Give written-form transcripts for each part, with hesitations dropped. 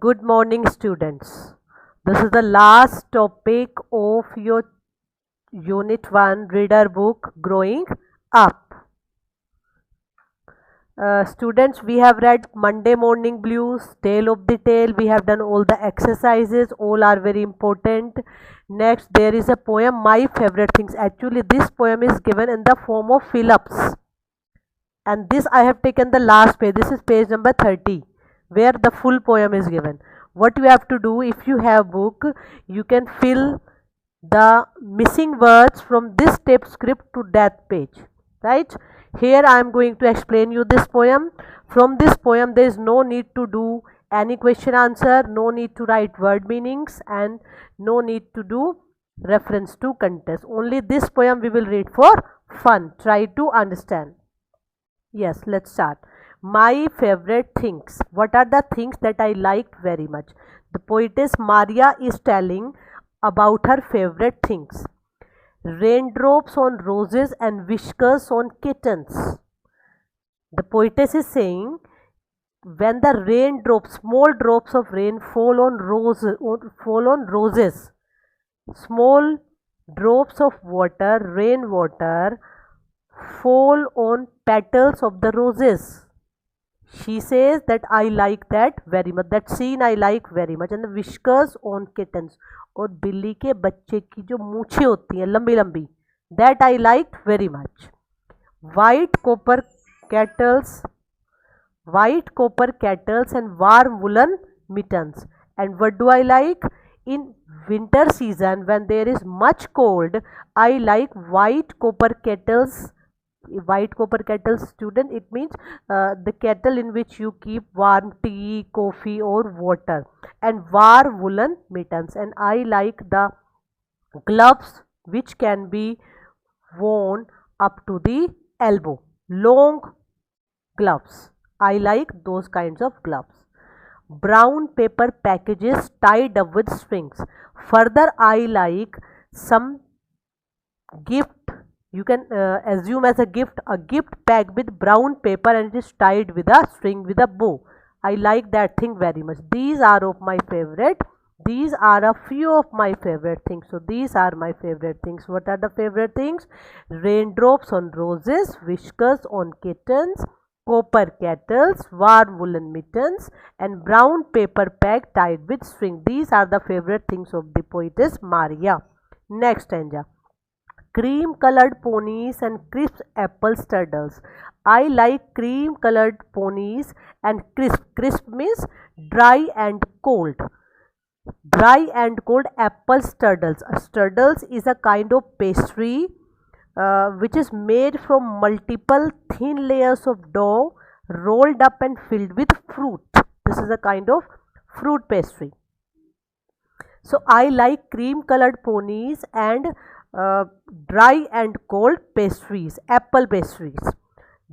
Good morning, students. This is the last topic of your Unit 1 reader book, Growing Up. Students, we have read Monday Morning Blues, Tale of the Tale. We have done all the exercises. All are very important. Next, there is a poem, My Favorite Things. Actually, this poem is given in the form of fill-ups. And this I have taken the last page. This is page number 30, where the full poem is given. What you have to do, if you have book, you can fill the missing words from this tape script to that page, right? Here I am going to explain you this poem. From this poem there is no need to do any question answer, no need to write word meanings, and no need to do reference to contest. Only this poem we will read for fun. Try to understand. Yes, let's start. My favorite things. What are the things that I liked very much? The poetess Maria is telling about her favorite things. Raindrops on roses and whiskers on kittens. The poetess is saying when the raindrops, small drops of rain fall on roses, small drops of water, rainwater fall on petals of the roses. She says that I like that very much. That scene I like very much. And the whiskers on kittens. और बिल्ली के बच्चे की जो मूछें होती हैं लंबी लंबी, that I liked very much. White copper kettles and warm woolen mittens. And what do I like? In winter season when there is much cold, I like white copper kettles. White copper kettle, student, it means the kettle in which you keep warm tea, coffee or water, and warm woolen mittens. And I like the gloves which can be worn up to the elbow, long gloves. I like those kinds of gloves. Brown paper packages tied up with strings. Further, I like some gift. You can assume as a gift pack with brown paper and it is tied with a string with a bow. I like that thing very much. These are of my favorite. These are a few of my favorite things. So these are my favorite things. What are the favorite things? Raindrops on roses, whiskers on kittens, copper kettles, warm woolen mittens, and brown paper pack tied with string. These are the favorite things of the poetess Maria. Next stanza. Cream colored ponies and crisp apple strudels. I like cream colored ponies and crisp. Crisp means dry and cold. Dry and cold apple strudels. Strudels is a kind of pastry which is made from multiple thin layers of dough rolled up and filled with fruit. This is a kind of fruit pastry. So I like cream colored ponies and dry and cold pastries, apple pastries.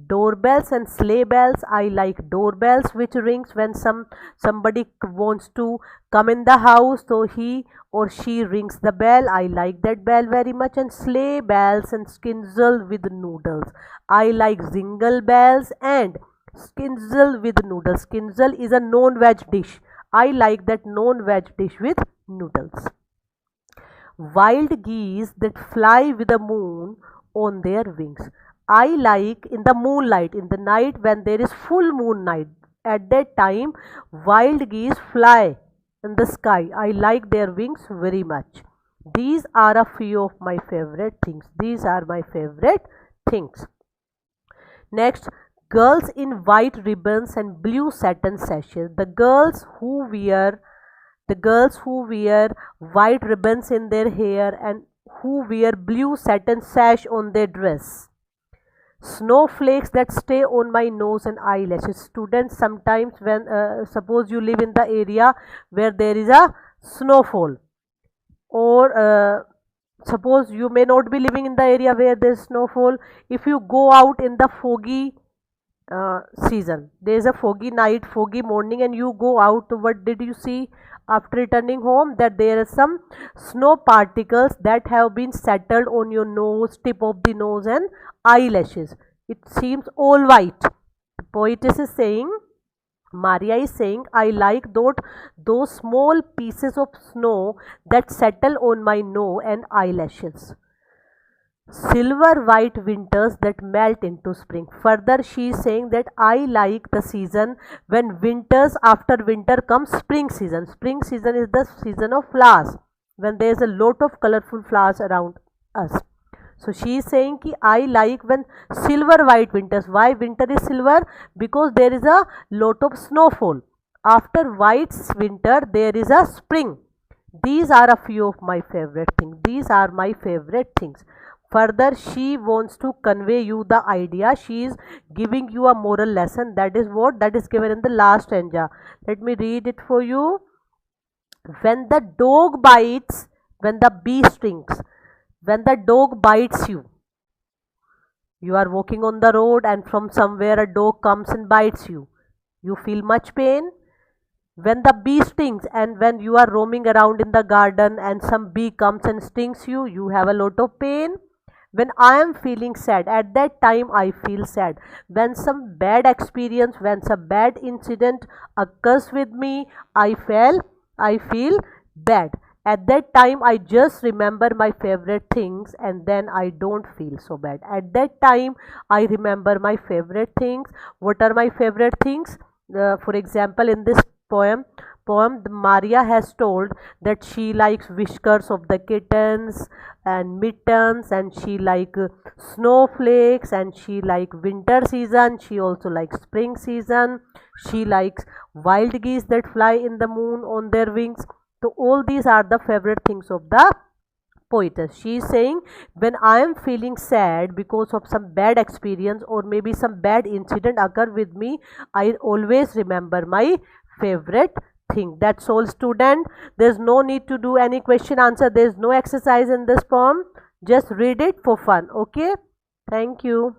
Doorbells and sleigh bells. I like doorbells which rings when somebody wants to come in the house, so he or she rings the bell. I like that bell very much. And sleigh bells and schnitzel with noodles. I like jingle bells and schnitzel with noodles. Schnitzel is a non-veg dish. I like that non-veg dish with noodles. Wild geese that fly with the moon on their wings. I like in the moonlight, in the night when there is full moon night. At that time, wild geese fly in the sky. I like their wings very much. These are a few of my favorite things. These are my favorite things. Next, girls in white ribbons and blue satin sashes. The girls who wear white ribbons in their hair and who wear blue satin sash on their dress. Snowflakes that stay on my nose and eyelashes. Students, sometimes when suppose you live in the area where there is a snowfall, or suppose you may not be living in the area where there is snowfall. If you go out in the foggy season, there is a foggy night, foggy morning, and you go out, what did you see after returning home? That there are some snow particles that have been settled on your nose, tip of the nose and eyelashes. It seems all white. The poetess is saying Maria is saying, I like those small pieces of snow that settle on my nose and eyelashes. Silver white winters that melt into spring. Further, she is saying that I like the season when winters, after winter comes spring season. Spring season is the season of flowers, when there is a lot of colorful flowers around us. So she is saying ki I like when silver white winters. Why winter is silver? Because there is a lot of snowfall. After white winter there is a spring. These are a few of my favorite things. These are my favorite things. Further, she wants to convey you the idea. She is giving you a moral lesson. That is what? That is given in the last stanza. Let me read it for you. When the dog bites, when the bee stings, when the dog bites you, you are walking on the road and from somewhere a dog comes and bites you. You feel much pain. When the bee stings, and when you are roaming around in the garden and some bee comes and stings you, you have a lot of pain. When I am feeling sad, at that time I feel sad. When some bad experience, when some bad incident occurs with me, I feel bad. At that time I just remember my favorite things and then I don't feel so bad. At that time I remember my favorite things. What are my favorite things? For example, in this poem Maria has told that she likes whiskers of the kittens and mittens, and she like snowflakes, and she like winter season. She also likes spring season. She likes wild geese that fly in the moon on their wings. So all these are the favorite things of the poetess. She is saying, when I am feeling sad because of some bad experience or maybe some bad incident occur with me, I always remember my favorite thing. That's all, student. There's no need to do any question answer. There's no exercise in this poem. Just read it for fun. Okay. Thank you.